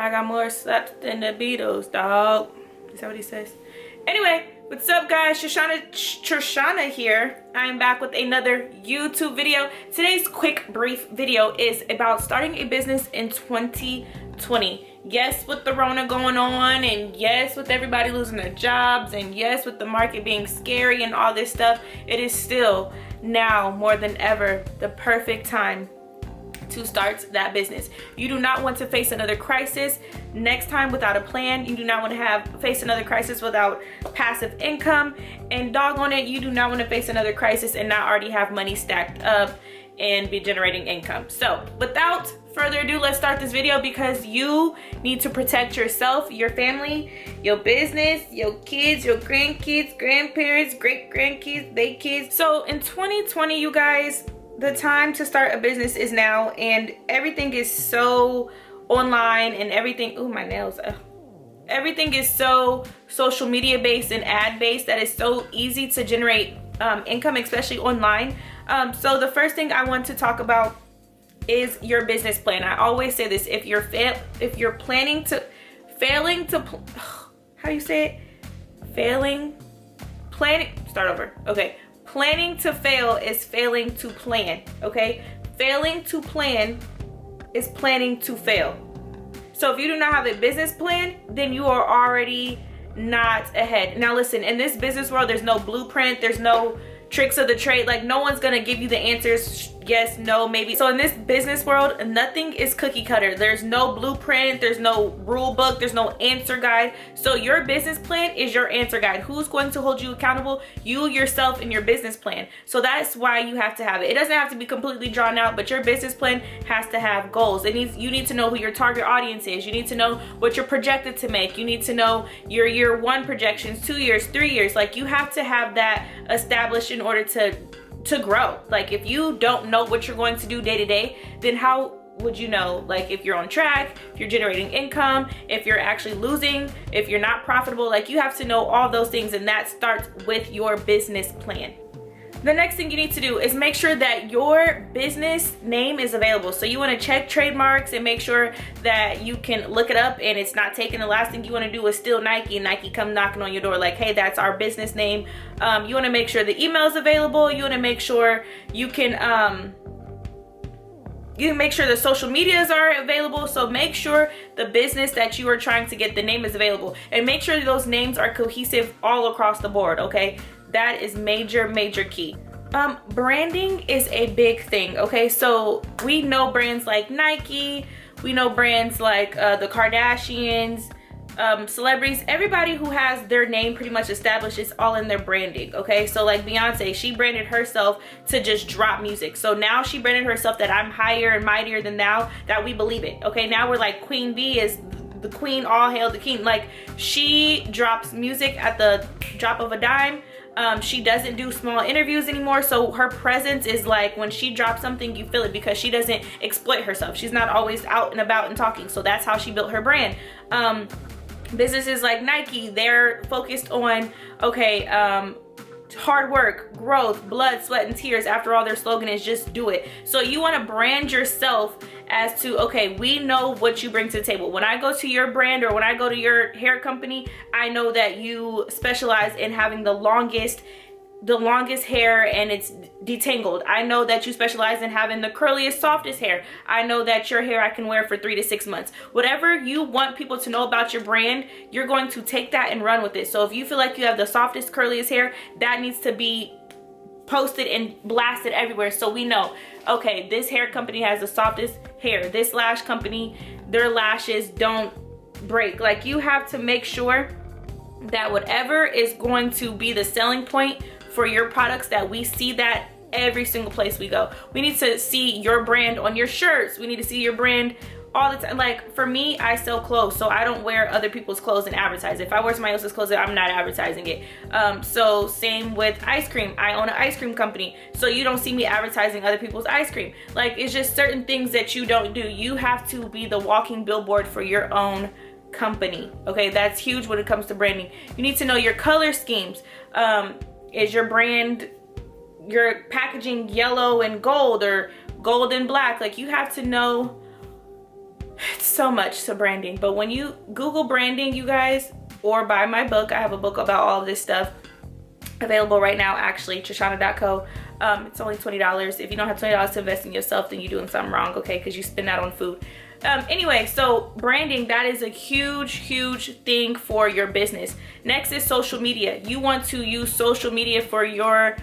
I got more slaps than the Beatles, dog. Is that what he says? Anyway, what's up, guys? Trishana here. I'm back with another YouTube video. Today's quick, brief video is about starting a business in 2020. Yes, with the Rona going on, and yes, with everybody losing their jobs, and yes, with the market being scary and all this stuff, it is still now more than ever the perfect time to start that business. You do not want to face another crisis next time without a plan. You do not want to face another crisis without passive income, and doggone it, you do not want to face another crisis and not already have money stacked up and be generating income. So without further ado, let's start this video because you need to protect yourself, your family, your business, your kids, your grandkids, grandparents, great grandkids, they kids. So in 2020, you guys, the time to start a business is now, and everything is so online and everything. Ooh, my nails. Everything is so social media based and ad based that it's so easy to generate income, especially online. So the first thing I want to talk about is your business plan. I always say this: if you're planning to how do you say it? Start over. Okay. Planning to fail is failing to plan, okay? Failing to plan is planning to fail. So if you do not have a business plan, then you are already not ahead. Now listen, in this business world, there's no blueprint, there's no tricks of the trade. Like, no one's gonna give you the answers, yes, no, maybe. So in this business world, nothing is cookie cutter. There's no blueprint, there's no rule book, there's no answer guide. So your business plan is your answer guide. Who's going to hold you accountable? You, yourself, and your business plan. So that's why you have to have it. It doesn't have to be completely drawn out, but your business plan has to have goals. You need to know who your target audience is. You need to know what you're projected to make. You need to know your year one projections, 2 years, 3 years. Like, you have to have that established in order to grow. Like, if you don't know what you're going to do day to day, then how would you know, like, if you're on track, if you're generating income, if you're actually losing, if you're not profitable? Like, you have to know all those things, and that starts with your business plan. The next thing you need to do is make sure that your business name is available. So you want to check trademarks and make sure that you can look it up and it's not taken. The last thing you want to do is steal Nike, and Nike come knocking on your door like, hey, that's our business name. You want to make sure the email is available. You want to make sure you make sure the social medias are available. So make sure the business that you are trying to get, the name is available, and make sure those names are cohesive all across the board, okay? That is major key. Branding is a big thing, okay? So we know brands like Nike, we know brands like the Kardashians, celebrities, everybody who has their name pretty much established is all in their branding, okay? So like Beyonce, she branded herself to just drop music. So now she branded herself that I'm higher and mightier than thou, that we believe it, okay? Now we're like, Queen Bee is the queen, all hail the king. Like, she drops music at the drop of a dime. She doesn't do small interviews anymore, so her presence is like, when she drops something, you feel it, because she doesn't exploit herself. She's not always out and about and talking. So that's how she built her brand. Businesses like Nike, they're focused on, okay, hard work, growth, blood, sweat, and tears. After all, their slogan is just do it. So you want to brand yourself as to, okay, we know what you bring to the table. When I go to your brand, or when I go to your hair company, I know that you specialize in having the longest hair and it's detangled. I know that you specialize in having the curliest, softest hair. I know that your hair I can wear for 3 to 6 months. Whatever you want people to know about your brand, you're going to take that and run with it. So if you feel like you have the softest, curliest hair, that needs to be posted and blasted everywhere, so we know, okay, this hair company has the softest hair. This lash company, their lashes don't break. Like, you have to make sure that whatever is going to be the selling point for your products, that we see that every single place we go. We need to see your brand on your shirts. We need to see your brand all the time. Like, for me, I sell clothes, so I don't wear other people's clothes and advertise. If I wear somebody else's clothes, I'm not advertising it. So same with ice cream. I own an ice cream company, so you don't see me advertising other people's ice cream. Like, it's just certain things that you don't do. You have to be the walking billboard for your own company, okay? That's huge when it comes to branding. You need to know your color schemes. Is your brand, your packaging yellow and gold, or gold and black? Like, you have to know It's so much to branding. But when you Google branding, you guys, or buy my book, I have a book about all of this stuff available right now, actually, Trishana.co. It's only $20. If you don't have $20 to invest in yourself, then you're doing something wrong, okay? Because you spend that on food. Anyway, so branding, that is a huge thing for your business. Next is social media. You want to use social media for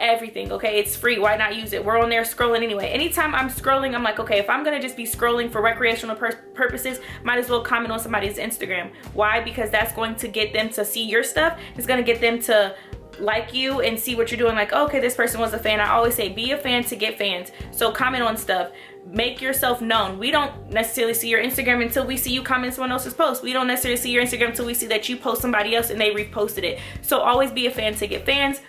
everything, okay? It's free. Why not use it? We're on there scrolling anyway. Anytime I'm scrolling, I'm like, okay, if I'm gonna just be scrolling for recreational purposes, might as well comment on somebody's Instagram. Why? Because that's going to get them to see your stuff. It's gonna get them to like you and see what you're doing. Like, okay, this person was a fan. I always say, be a fan to get fans. So comment on stuff. Make yourself known. We don't necessarily see your Instagram until we see you comment someone else's post. We don't necessarily see your Instagram until we see that you post somebody else and they reposted it. So always be a fan to get fans.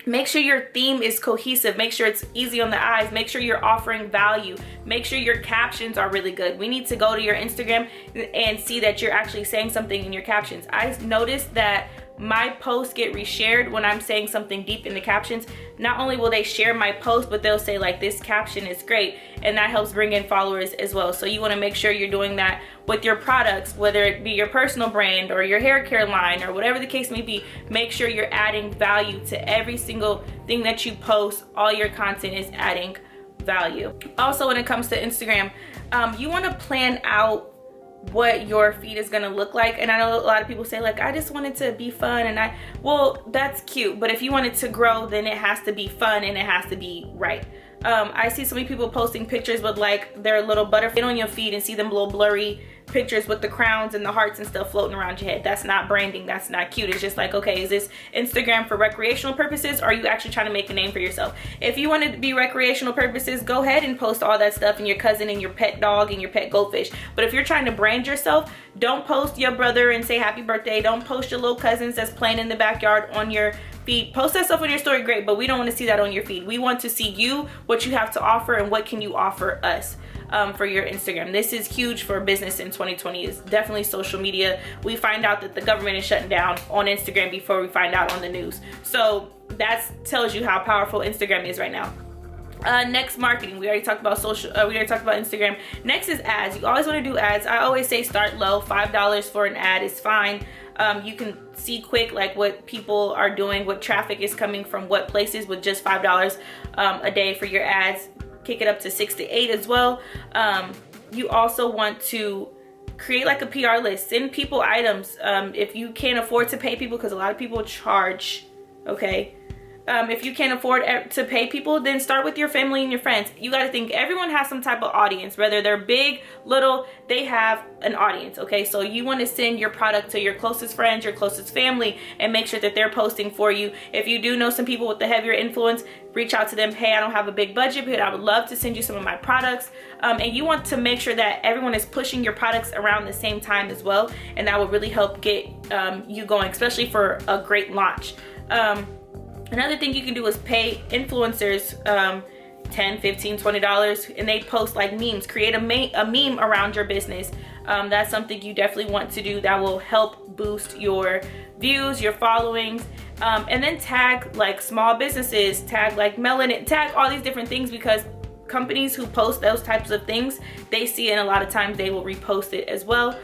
Make sure your theme is cohesive. Make sure it's easy on the eyes. Make sure you're offering value. Make sure your captions are really good. We need to go to your Instagram and see that you're actually saying something in your captions. I noticed that my posts get reshared when I'm saying something deep in the captions. Not only will they share my post, but they'll say like, this caption is great, and that helps bring in followers as well. So you want to make sure you're doing that with your products, whether it be your personal brand or your hair care line or whatever the case may be. Make sure you're adding value to every single thing that you post. All your content is adding value. Also, when it comes to Instagram, you want to plan out what your feed is gonna look like. And I know a lot of people say like, I just want it to be fun, and well, that's cute, but if you want it to grow, then it has to be fun and it has to be right. I see so many people posting pictures with like their little butterfly on your feed and see them little blurry pictures with the crowns and the hearts and stuff floating around your head. That's not branding. That's not cute. It's just like, okay, is this Instagram for recreational purposes, or are you actually trying to make a name for yourself? If you want it to be recreational purposes, go ahead and post all that stuff and your cousin and your pet dog and your pet goldfish. But if you're trying to brand yourself, don't post your brother and say happy birthday. Don't post your little cousins that's playing in the backyard on your feed. Post that stuff on your story, great, but we don't want to see that on your feed. We want to see you, what you have to offer, and what can you offer us for your Instagram. This is huge for business in 2020. It's definitely social media. We find out that the government is shutting down on Instagram before we find out on the news. So that tells you how powerful Instagram is right now. Next, marketing. We already talked about social. We already talked about Instagram. Next is ads. You always want to do ads. I always say start low. $5 for an ad is fine. You can see quick like what people are doing, what traffic is coming from what places with just $5 a day for your ads. Kick it up to 6 to 8 as well. You also want to create like a PR list. Send people items if you can't afford to pay people, because a lot of people charge. Okay. If you can't afford to pay people, then start with your family and your friends. You got to think everyone has some type of audience, whether they're big, little, they have an audience. Okay, so you want to send your product to your closest friends, your closest family, and make sure that they're posting for you. If you do know some people with the heavier influence, reach out to them. Hey, I don't have a big budget, but I would love to send you some of my products. And you want to make sure that everyone is pushing your products around the same time as well, and that will really help get you going, especially for a great launch. Another thing you can do is pay influencers $10, $15, $20, and they post like memes. Create a meme around your business. That's something you definitely want to do that will help boost your views, your followings. And then tag like small businesses, tag like Melanin, tag all these different things, because companies who post those types of things, they see it, and a lot of times they will repost it as well.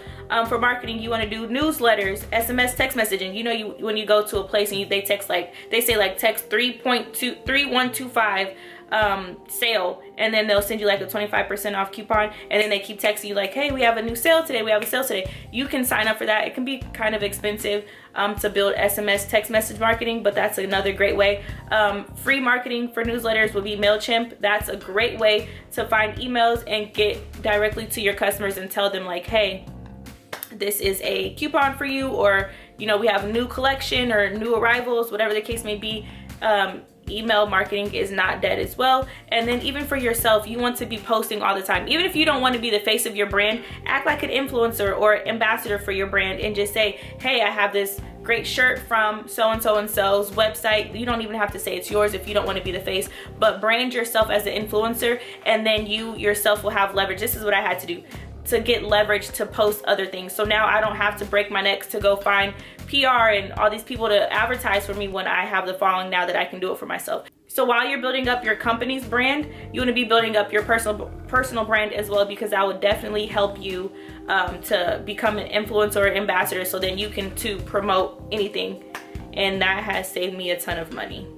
For marketing, you want to do newsletters, SMS text messaging. You know, when you go to a place and they text like, they say like text 3125 sale, and then they'll send you like a 25% off coupon, and then they keep texting you like, hey, we have a new sale today, we have a sale today. You can sign up for that. It can be kind of expensive to build SMS text message marketing, but that's another great way. Free marketing for newsletters would be MailChimp. That's a great way to find emails and get directly to your customers and tell them like, hey, this is a coupon for you, or you know, we have a new collection or new arrivals, whatever the case may be. Email marketing is not dead as well. And then even for yourself, you want to be posting all the time. Even if you don't want to be the face of your brand, act like an influencer or ambassador for your brand and just say, hey, I have this great shirt from so-and-so and so's website. You don't even have to say it's yours if you don't want to be the face, but brand yourself as an influencer, and then you yourself will have leverage. This is what I had to do to get leverage to post other things. So now I don't have to break my neck to go find PR and all these people to advertise for me when I have the following now that I can do it for myself. So So while you're building up your company's brand, you want to be building up your personal brand as well, because that would definitely help you to become an influencer or ambassador, so then you can too promote anything. And that has saved me a ton of money.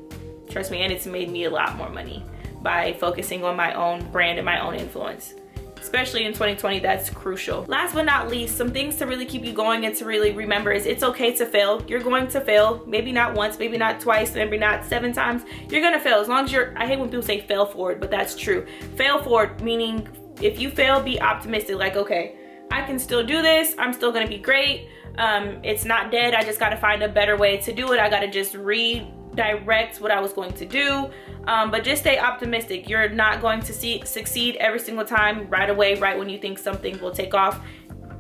Trust me, and it's made me a lot more money by focusing on my own brand and my own influence. Especially in 2020, that's crucial. Last but not least, some things to really keep you going and to really remember is it's okay to fail. You're going to fail. Maybe not once, maybe not twice, maybe not 7 times. You're gonna fail as long as I hate when people say fail forward, but that's true. Fail forward, meaning if you fail, be optimistic. Like, okay, I can still do this. I'm still gonna be great. It's not dead. I just gotta find a better way to do it. I gotta just redirect what I was going to do. But just stay optimistic. You're not going to succeed every single time right away, right when you think something will take off.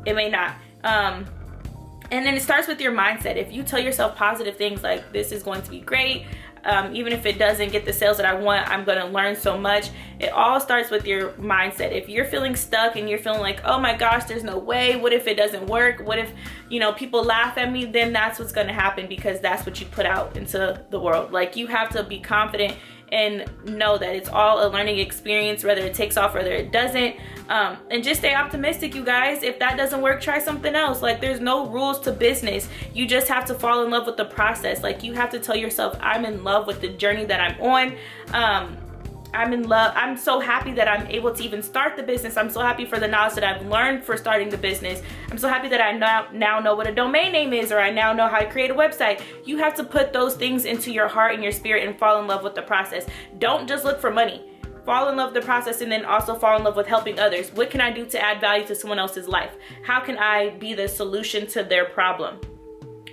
It may not. And then it starts with your mindset. If you tell yourself positive things like, this is going to be great, even if it doesn't get the sales that I want, I'm going to learn so much. It all starts with your mindset. If you're feeling stuck and you're feeling like, oh my gosh, there's no way, what if it doesn't work, what if, you know, people laugh at me, then that's what's going to happen, because that's what you put out into the world. Like, you have to be confident and know that it's all a learning experience, whether it takes off, whether it doesn't. And just stay optimistic, you guys. If that doesn't work, try something else. Like, there's no rules to business. You just have to fall in love with the process. Like, you have to tell yourself, I'm in love with the journey that I'm on. I'm in love. I'm so happy that I'm able to even start the business. I'm so happy for the knowledge that I've learned for starting the business. I'm so happy that I now know what a domain name is, or I now know how to create a website. You have to put those things into your heart and your spirit and fall in love with the process. Don't just look for money. Fall in love with the process, and then also fall in love with helping others. What can I do to add value to someone else's life? How can I be the solution to their problem?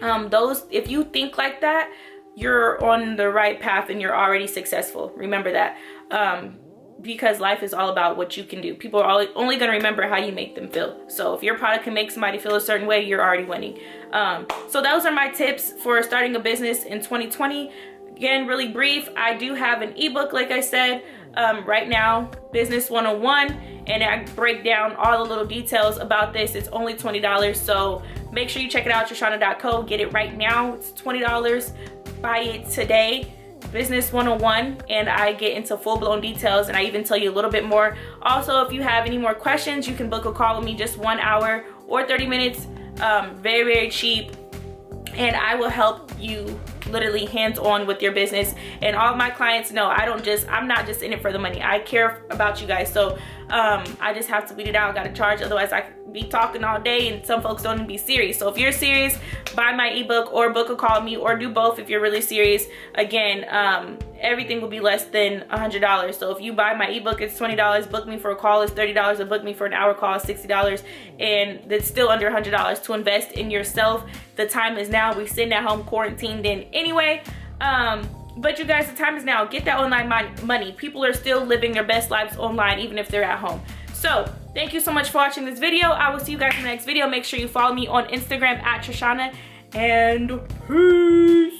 If you think like that, you're on the right path and you're already successful. Remember that. Because life is all about what you can do. People are only going to remember how you make them feel. So if your product can make somebody feel a certain way, you're already winning. So those are my tips for starting a business in 2020. Again, really brief. I do have an ebook, like I said, right now, Business 101, and I break down all the little details about this. It's only $20, so make sure you check it out, Trishana.co. Get it right now. It's $20. Buy it today. Business 101, and I get into full-blown details, and I even tell you a little bit more. Also, if you have any more questions, you can book a call with me, just 1 hour or 30 minutes. Very, very cheap, and I will help you literally hands-on with your business. And all of my clients know I'm not just in it for the money. I care about you guys, so I just have to beat it out. I gotta charge, otherwise I could be talking all day and some folks don't even be serious. So if you're serious, buy my ebook or book a call with me, or do both if you're really serious. Again, everything will be less than $100. So if you buy my ebook, it's $20. Book me for a call is $30, or book me for an hour call is $60, and it's still under $100 to invest in yourself. The time is now. We're sitting at home quarantined in anyway. But you guys, the time is now. Get that online money. People are still living their best lives online, even if they're at home. So thank you so much for watching this video. I will see you guys in the next video. Make sure you follow me on Instagram at Trishana, and peace.